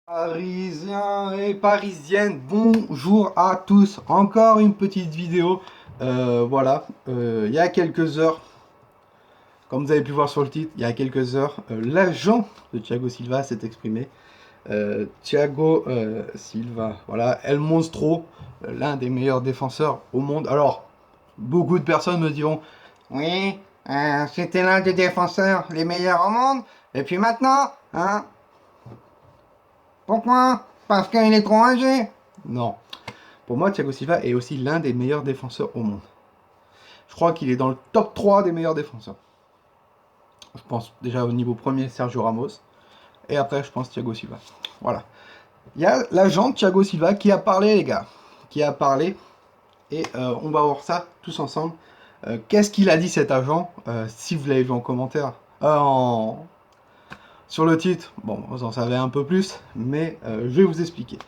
Parisiens et parisiennes, bonjour à tous. Encore une petite vidéo. Il y a quelques heures, comme vous avez pu voir sur le titre, il y a quelques heures, l'agent de Thiago Silva s'est exprimé. Thiago Silva, voilà, El Monstro, l'un des meilleurs défenseurs au monde. Alors, beaucoup de personnes me diront, oui, c'était l'un des défenseurs les meilleurs au monde. Et puis maintenant, hein, pourquoi? Parce qu'il est trop âgé? Non. Pour moi, Thiago Silva est aussi l'un des meilleurs défenseurs au monde. Je crois qu'il est dans le top 3 des meilleurs défenseurs. Je pense déjà au niveau premier, Sergio Ramos. Et après, je pense Thiago Silva. Voilà. Il y a l'agent Thiago Silva qui a parlé, les gars. Qui a parlé. Et on va voir ça tous ensemble. Qu'est-ce qu'il a dit cet agent? Si vous l'avez vu en commentaire. Sur le titre, bon, vous en savez un peu plus. Mais je vais vous expliquer.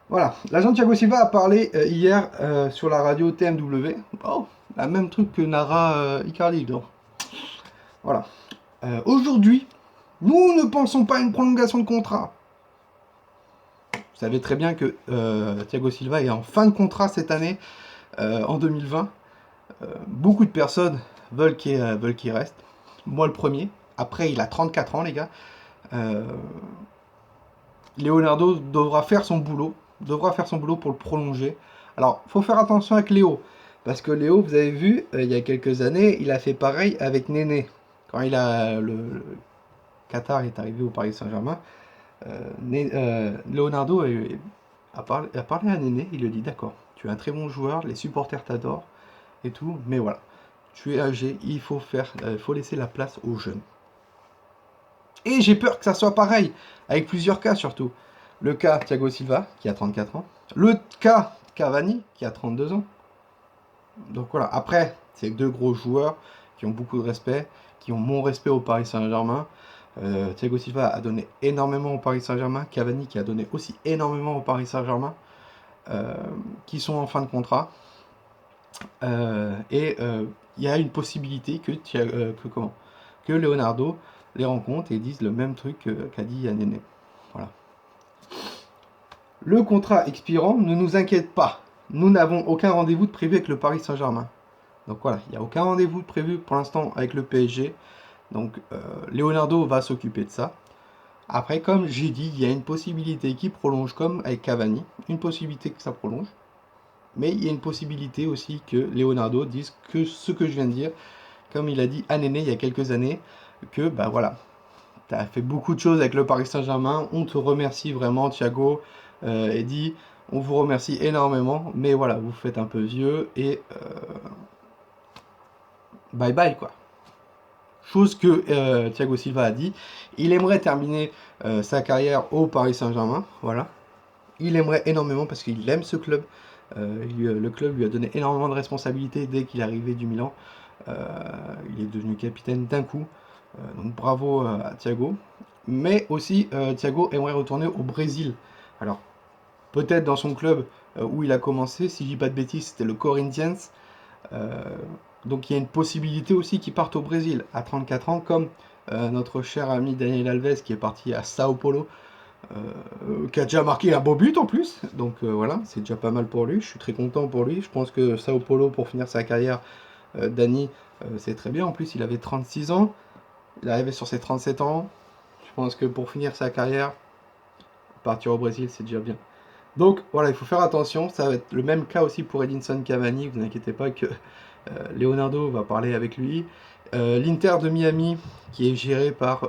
Voilà, l'agent Thiago Silva a parlé hier sur la radio TMW. Oh, la même truc que Nara Icardi. Donc. Voilà. Aujourd'hui, nous ne pensons pas à une prolongation de contrat. Vous savez très bien que Thiago Silva est en fin de contrat cette année, en 2020. Beaucoup de personnes veulent qu'il reste. Moi le premier. Après, il a 34 ans, les gars. Leonardo devra faire son boulot. Pour le prolonger. Alors, faut faire attention avec Léo. Parce que Léo, vous avez vu, il y a quelques années, il a fait pareil avec Néné. Quand le Qatar est arrivé au Paris Saint-Germain, Leonardo a parlé à Néné, il lui a dit d'accord, tu es un très bon joueur, les supporters t'adorent et tout, mais voilà, tu es âgé, faut laisser la place aux jeunes. Et j'ai peur que ça soit pareil, avec plusieurs cas surtout. Le cas Thiago Silva, qui a 34 ans. Le cas Cavani, qui a 32 ans. Donc voilà, après, c'est deux gros joueurs qui ont beaucoup de respect, qui ont mon respect au Paris Saint-Germain. Thiago Silva a donné énormément au Paris Saint-Germain. Cavani qui a donné aussi énormément au Paris Saint-Germain. Qui sont en fin de contrat. Il y a une possibilité que Leonardo les rencontre et dise le même truc qu'a dit Yanné. Voilà. Le contrat expirant ne nous inquiète pas. Nous n'avons aucun rendez-vous de prévu avec le Paris Saint-Germain. Donc voilà, il n'y a aucun rendez-vous de prévu pour l'instant avec le PSG. Donc Leonardo va s'occuper de ça. Après, comme j'ai dit, il y a une possibilité qui prolonge comme avec Cavani. Une possibilité que ça prolonge. Mais il y a une possibilité aussi que Leonardo dise que ce que je viens de dire, comme il a dit à Néné il y a quelques années, que bah voilà, tu as fait beaucoup de choses avec le Paris Saint-Germain, on te remercie vraiment Thiago, et dit on vous remercie énormément, mais voilà, vous faites un peu vieux et bye bye quoi. Chose que Thiago Silva a dit, il aimerait terminer sa carrière au Paris Saint-Germain, voilà. Il aimerait énormément parce qu'il aime ce club. Le club lui a donné énormément de responsabilités dès qu'il est arrivé du Milan. Il est devenu capitaine d'un coup. Donc bravo à Thiago. Mais aussi, Thiago aimerait retourner au Brésil. Alors, peut-être dans son club où il a commencé, si je dis pas de bêtises, c'était le Corinthians. Euh, donc il y a une possibilité aussi qu'il parte au Brésil à 34 ans, comme notre cher ami Daniel Alves qui est parti à Sao Paulo, qui a déjà marqué un beau but en plus. Donc voilà, c'est déjà pas mal pour lui. Je suis très content pour lui. Je pense que Sao Paulo, pour finir sa carrière, Dani, c'est très bien. En plus, il avait 36 ans. Il arrivait sur ses 37 ans. Je pense que pour finir sa carrière, partir au Brésil, c'est déjà bien. Donc voilà, il faut faire attention. Ça va être le même cas aussi pour Edinson Cavani. Vous inquiétez pas que Leonardo va parler avec lui. L'Inter de Miami, qui est géré par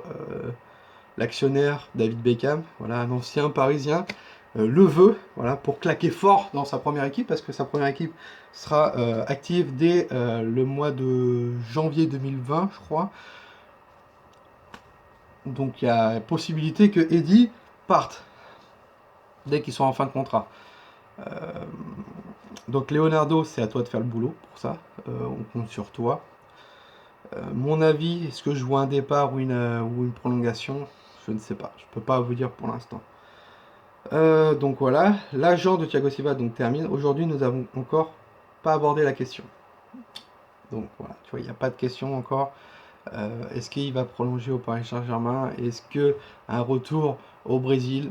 l'actionnaire David Beckham, voilà, un ancien parisien, le veut, voilà, pour claquer fort dans sa première équipe, parce que sa première équipe sera active dès le mois de janvier 2020, je crois. Donc il y a possibilité que Eddie parte dès qu'ils sont en fin de contrat. Donc Leonardo, c'est à toi de faire le boulot pour ça. On compte sur toi. Mon avis, est-ce que je vois un départ ou une prolongation? Je ne sais pas. Je peux pas vous dire pour l'instant. Donc voilà, l'agent de Thiago Silva donc termine. Aujourd'hui, nous avons encore pas abordé la question. Donc voilà, tu vois, il n'y a pas de question encore. Est-ce qu'il va prolonger au Paris Saint-Germain? Est-ce que un retour au Brésil?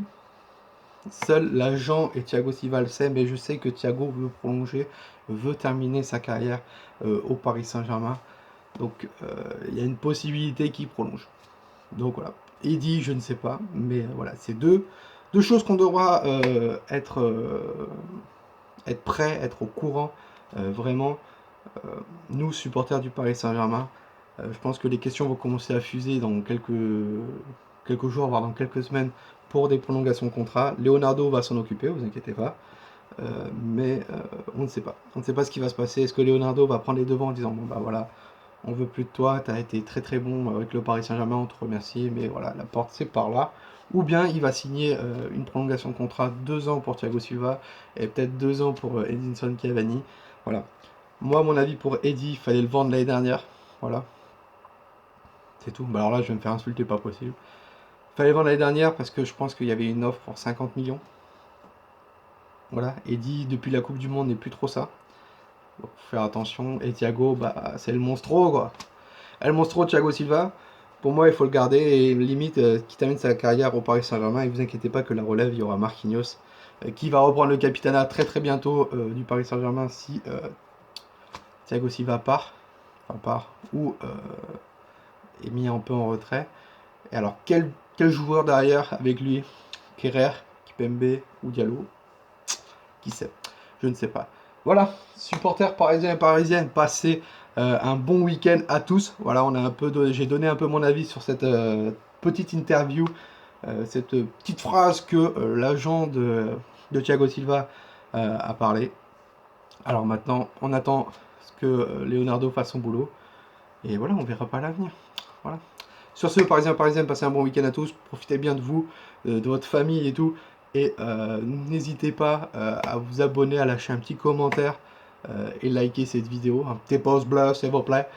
Seul l'agent et Thiago Silva le sait, mais je sais que Thiago veut prolonger, veut terminer sa carrière au Paris Saint-Germain. Donc il y a une possibilité qu'il prolonge. Donc voilà. Eddie, je ne sais pas, mais voilà, c'est deux choses qu'on devra être prêt, être au courant, vraiment. Nous, supporters du Paris Saint-Germain, je pense que les questions vont commencer à fuser dans quelques jours, voire dans quelques semaines, pour des prolongations de contrat. Leonardo va s'en occuper, vous inquiétez pas. Mais on ne sait pas. On ne sait pas ce qui va se passer. Est-ce que Leonardo va prendre les devants en disant bon bah voilà, on veut plus de toi, tu as été très très bon avec le Paris Saint-Germain, on te remercie, mais voilà, la porte c'est par là. Ou bien il va signer une prolongation de contrat 2 ans pour Thiago Silva et peut-être 2 ans pour Edinson Cavani. Voilà. Moi, mon avis pour Eddie, il fallait le vendre l'année dernière. Voilà. C'est tout. Bah alors là, je vais me faire insulter, pas possible. Il fallait le vendre l'année dernière parce que je pense qu'il y avait une offre pour 50 millions. Voilà. Eddie, depuis la Coupe du Monde, n'est plus trop ça. Donc, faut faire attention. Et Thiago, bah, c'est le monstro, quoi. Et le monstro, Thiago Silva, pour moi, il faut le garder et limite, qui termine sa carrière au Paris Saint-Germain. Et vous inquiétez pas que la relève, il y aura Marquinhos, qui va reprendre le capitanat très très bientôt du Paris Saint-Germain si Thiago Silva part, ou est mis un peu en retrait. Et alors, quel joueur derrière avec lui? Kerrer, Kipembe ou Diallo? Qui sait? Je ne sais pas. Voilà, supporters parisiens et parisiennes, passez un bon week-end à tous. Voilà, j'ai donné un peu mon avis sur cette petite interview, cette petite phrase que l'agent de Thiago Silva a parlé. Alors maintenant, on attend que Leonardo fasse son boulot. Et voilà, on verra pas l'avenir. Voilà. Sur ce, Parisiens, Parisiennes, passez un bon week-end à tous. Profitez bien de vous, de votre famille et tout. Et n'hésitez pas à vous abonner, à lâcher un petit commentaire et liker cette vidéo. Un petit pouce bleu, s'il vous plaît.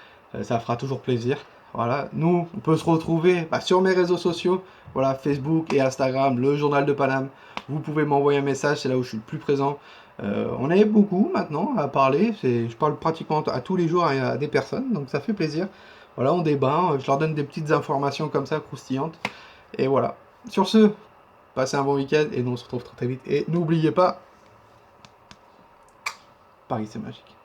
Ça fera toujours plaisir. Voilà. Nous, on peut se retrouver sur mes réseaux sociaux. Voilà, Facebook et Instagram, le Journal de Paname. Vous pouvez m'envoyer un message, c'est là où je suis le plus présent. On est beaucoup maintenant à parler. Je parle pratiquement à tous les jours à des personnes, donc ça fait plaisir. Voilà, on débat, je leur donne des petites informations comme ça, croustillantes. Et voilà. Sur ce, passez un bon week-end et nous on se retrouve très très vite. Et n'oubliez pas, Paris c'est magique.